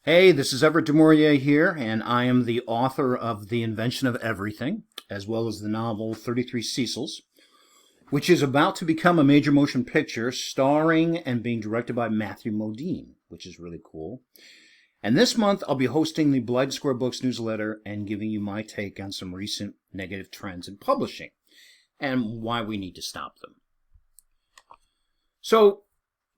Hey, this is Everett De Morier here, and I am the author of The Invention of Everything, as well as the novel 33 Cecils, which is about to become a major motion picture starring and being directed by Matthew Modine, which is really cool. And this month, I'll be hosting the Blydyn Square Books newsletter and giving you my take on some recent negative trends in publishing and why we need to stop them. So,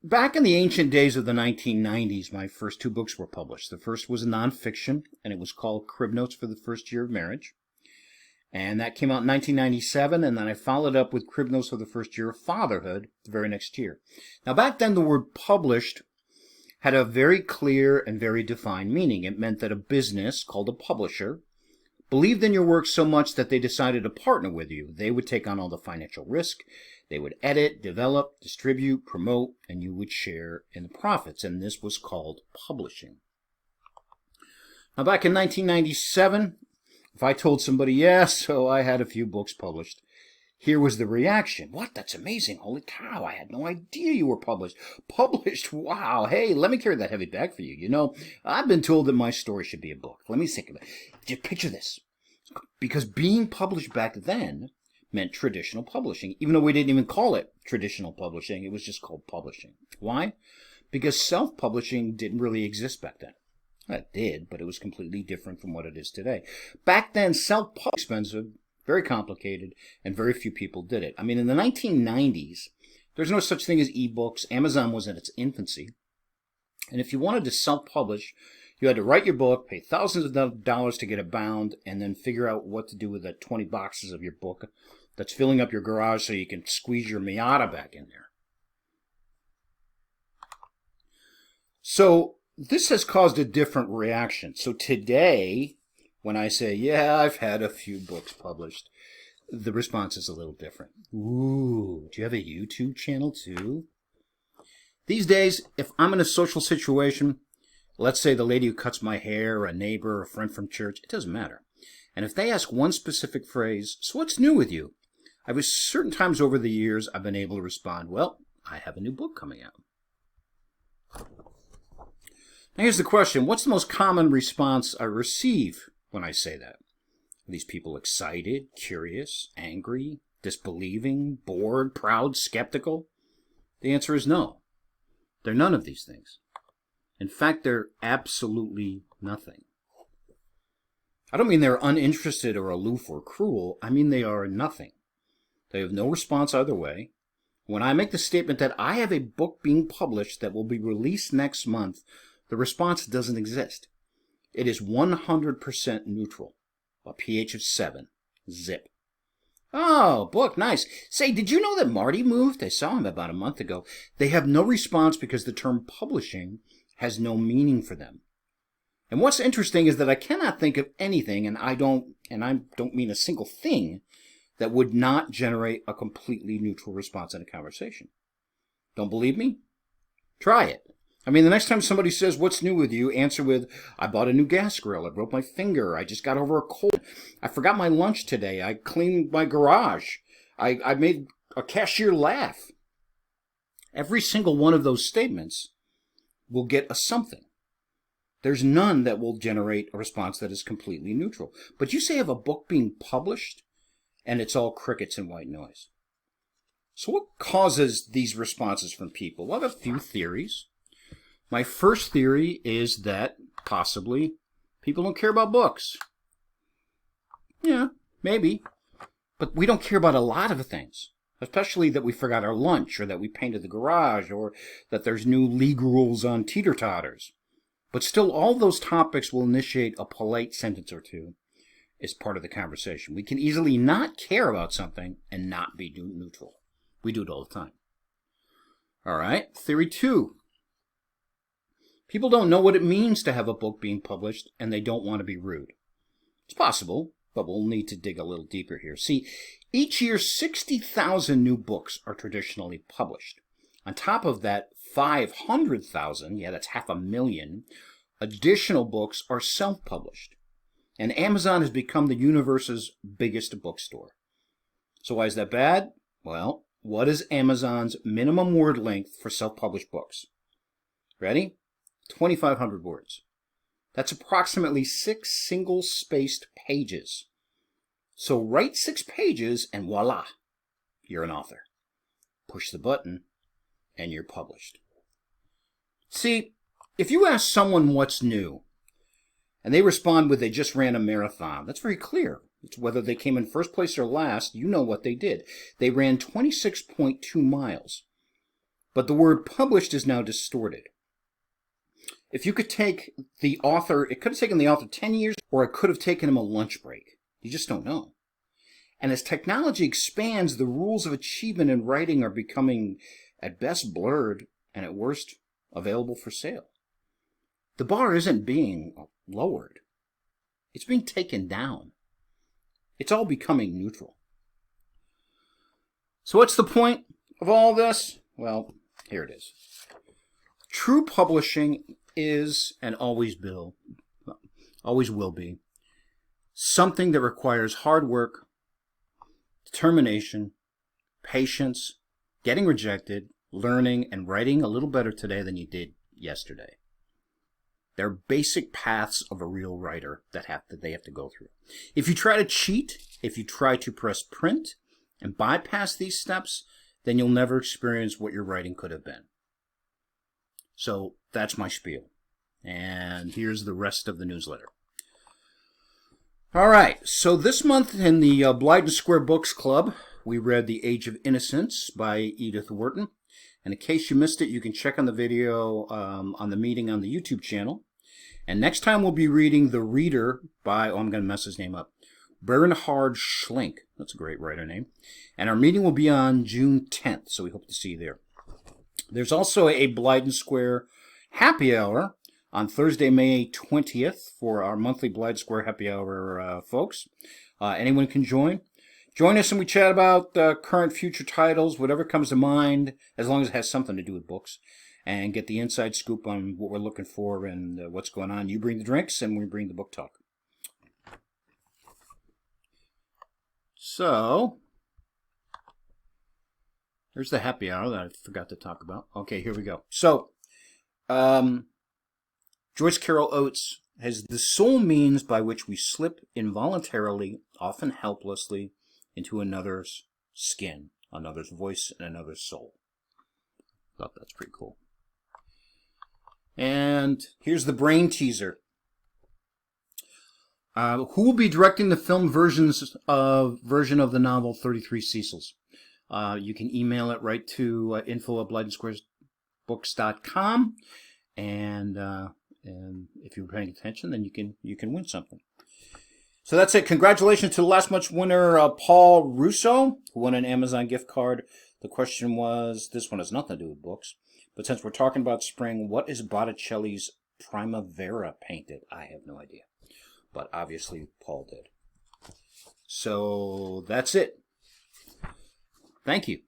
back in the ancient days of the 1990s, my first two books were published. The first was a nonfiction, and it was called Crib Notes for the First Year of Marriage. And that came out in 1997, and then I followed up with Crib Notes for the First Year of Fatherhood the very next year. Now, back then, the word published had a very clear and very defined meaning. It meant that a business, called a publisher, believed in your work so much that they decided to partner with you. They would take on all the financial risk. They would edit, develop, distribute, promote, and you would share in the profits. And this was called publishing. Now, back in 1997, if I told somebody, yeah, so I had a few books published, here was the reaction. What? That's amazing. Holy cow, I had no idea you were published. Published? Wow. Hey, let me carry that heavy bag for you. You know, I've been told that my story should be a book. Let me think of it. Just picture this. Because being published back then meant traditional publishing. Even though we didn't even call it traditional publishing, it was just called publishing. Why? Because self-publishing didn't really exist back then. It did, but it was completely different from what it is today. Back then, self-publishing was expensive, very complicated, and very few people did it. I mean, in the 1990s, there's no such thing as ebooks. Amazon was in its infancy. And if you wanted to self-publish, you had to write your book, pay thousands of dollars to get it bound, and then figure out what to do with the 20 boxes of your book that's filling up your garage so you can squeeze your Miata back in there. So this has caused a different reaction. So today, when I say, yeah, I've had a few books published, the response is a little different. Ooh, do you have a YouTube channel too? These days, if I'm in a social situation, let's say the lady who cuts my hair, a neighbor, a friend from church, it doesn't matter. And if they ask one specific phrase, so what's new with you? I was certain times over the years I've been able to respond, well, I have a new book coming out. Now here's the question, what's the most common response I receive when I say that? Are these people excited, curious, angry, disbelieving, bored, proud, skeptical? The answer is no. They're none of these things. In fact, they're absolutely nothing. I don't mean they're uninterested or aloof or cruel. I mean they are nothing. They have no response either way. When I make the statement that I have a book being published that will be released next month, the response doesn't exist. It is 100% neutral. A pH of 7. Zip. Oh, book, nice. Say, did you know that Marty moved? I saw him about a month ago. They have no response because the term publishing has no meaning for them. And what's interesting is that I cannot think of anything, and I don't mean a single thing, that would not generate a completely neutral response in a conversation. Don't believe me? Try it. I mean, the next time somebody says, what's new with you, answer with, I bought a new gas grill, I broke my finger, I just got over a cold, I forgot my lunch today, I cleaned my garage, I made a cashier laugh. Every single one of those statements will get a something. There's none that will generate a response that is completely neutral. But you say you have a book being published, and it's all crickets and white noise. So what causes these responses from people? Well, I have a few theories. My first theory is that possibly people don't care about books. Yeah, maybe. But we don't care about a lot of things. Especially that we forgot our lunch, or that we painted the garage, or that there's new league rules on teeter-totters. But still, all those topics will initiate a polite sentence or two as part of the conversation. We can easily not care about something and not be neutral. We do it all the time. All right, theory 2. People don't know what it means to have a book being published, and they don't want to be rude. It's possible, but we'll need to dig a little deeper here. See, each year 60,000 new books are traditionally published. On top of that, 500,000, yeah, that's 500,000, additional books are self-published. And Amazon has become the universe's biggest bookstore. So why is that bad? Well, what is Amazon's minimum word length for self-published books? Ready? 2,500 words. That's approximately 6 single-spaced pages. So write 6 pages and voila, you're an author. Push the button and you're published. See, if you ask someone what's new, and they respond with they just ran a marathon, that's very clear. It's whether they came in first place or last, you know what they did. They ran 26.2 miles. But the word published is now distorted. If you could take the author, it could have taken the author 10 years, or it could have taken him a lunch break. You just don't know. And as technology expands, the rules of achievement in writing are becoming, at best, blurred, and at worst, available for sale. The bar isn't being lowered. It's being taken down. It's all becoming neutral. So what's the point of all this? Well, here it is. True publishing is, and always will be, something that requires hard work, determination, patience, getting rejected, learning, and writing a little better today than you did yesterday. They're basic paths of a real writer that they have to go through. If you try to cheat, if you try to press print and bypass these steps, then you'll never experience what your writing could have been. So that's my spiel. And here's the rest of the newsletter. All right, so this month in the Blydyn Square Books Club, we read The Age of Innocence by Edith Wharton. And in case you missed it, you can check on the video on the meeting on the YouTube channel. And next time we'll be reading The Reader by, I'm going to mess his name up, Bernhard Schlink. That's a great writer name. And our meeting will be on June 10th, so we hope to see you there. There's also a Blydyn Square happy hour on Thursday, May 20th for our monthly Blydyn Square happy hour folks. Anyone can join. Join us and we chat about current, future titles, whatever comes to mind, as long as it has something to do with books, and get the inside scoop on what we're looking for and what's going on. You bring the drinks and we bring the book talk. So, there's the happy hour that I forgot to talk about. Okay, here we go. So, Joyce Carol Oates has the sole means by which we slip involuntarily, often helplessly, into another's skin, another's voice, and another's soul. Thought that's pretty cool. And here's the brain teaser. Who will be directing the film version of the novel 33 Cecils? You can email it right to info@blydynsquarebooks.com, and if you were paying attention, then you can win something. So that's it. Congratulations to the last month's winner, Paul Russo, who won an Amazon gift card. The question was, this one has nothing to do with books, but since we're talking about spring, what is Botticelli's Primavera painted? I have no idea, but obviously Paul did. So that's it. Thank you.